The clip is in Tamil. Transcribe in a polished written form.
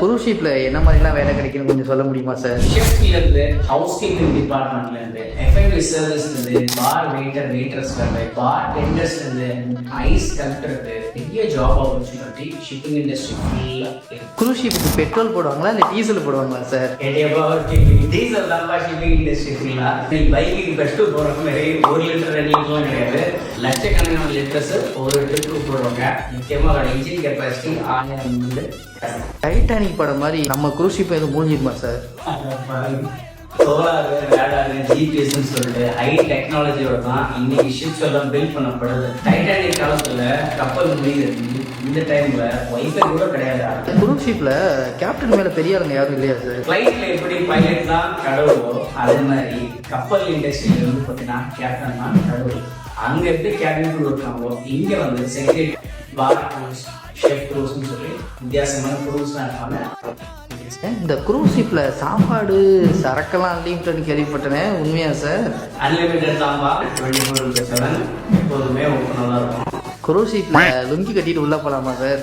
குரூஸ் ஷிப்ல என்ன மாதிரிலாம் வேலை கிடைக்குன்னு கொஞ்சம் சொல்ல முடியுமா சார்? ஷெஃப்லேருந்து ஹவுஸ் கீப்பிங் டிபார்ட்மெண்ட்லேருந்து எஃப்ஐபி சர்வீஸ்லேருந்து பார் வெயிட்டர் வெயிட்டர்ஸ்லேருந்து பார் டெண்டர்ஸ்லேருந்து ஐஸ் கலெக்டருக்கு பெரிய ஜாப் ஆப்பர்ச்சுனிட்டி ஷிப்பிங் இண்டஸ்ட்ரி ஃபுல்லாக. குரூஸ் ஷிப்புக்கு பெட்ரோல் போடுவாங்களா இல்லை டீசல் போடுவாங்களா சார்? டீசல் தான்ப்பா ஷிப்பிங் இண்டஸ்ட்ரி ஃபுல்லாக. நீ பைக்குக்கு பெட்ரோல் போடுறப்ப நிறைய 1 லிட்டர் 2 லிட்டர்லாம் கிடையாது, லட்சக்கணக்கான லிட்டர்ஸ் ஒரு ட்ரிப்புக்கு போடுவாங்க. முக்கியமாக இன்ஜின் கெப்பாசிட்டி 1000. டைட்டானிக் படம் மாதிரி நம்ம குரூஸ் ஷிப் எதுவும் மூழ்கிருமா சார்? சோலார் ரேடார் ஜிபிஎஸ்ன்னு சொல்லிட்டு ஹை டெக்னாலஜியோட தான் இன்னைக்கு ஷிப்ஸ் எல்லாம் பில்ட் பண்ணப்படுது. டைட்டானிக் காலத்துல கப்பல் முடியுது, இந்த டைம்ல வைஃபை கூட கிடையாது. குரூஸ் ஷிப்ல கேப்டன் மேல பெரிய ஆளுங்க யாரும் இல்லையா சார்? ஃபிளைட்ல எப்படி பைலட் தான் கடவுளோ அதே மாதிரி கப்பல் இண்டஸ்ட்ரியில வந்து பார்த்தீங்கன்னா கேப்டன் தான் கடவுள். அங்க எப்படி கேபின் குரூ இருக்காங்களோ இங்க வந்து செக்ரட்டரி பார் குரூஸ் ஷெஃப் குரூஸ்ன்னு சொல்லி வித்தியாசமான குரூஸ்லாம் இருப்பாங்க. இந்த குரூஸ் ஷிப்ல சாப்பாடு சரக்கெல்லாம் அன்லிமிட்டட்னு கேள்விப்பட்டேன், உண்மையா சார்? அன்லிமிட்டட் தான்பா, 24/7 எப்போதுமே ஓப்பனாக தான் இருக்கும். குரூஸ் ஷிப்ல லுங்கி கட்டிட்டு உள்ள போலாமா சார்?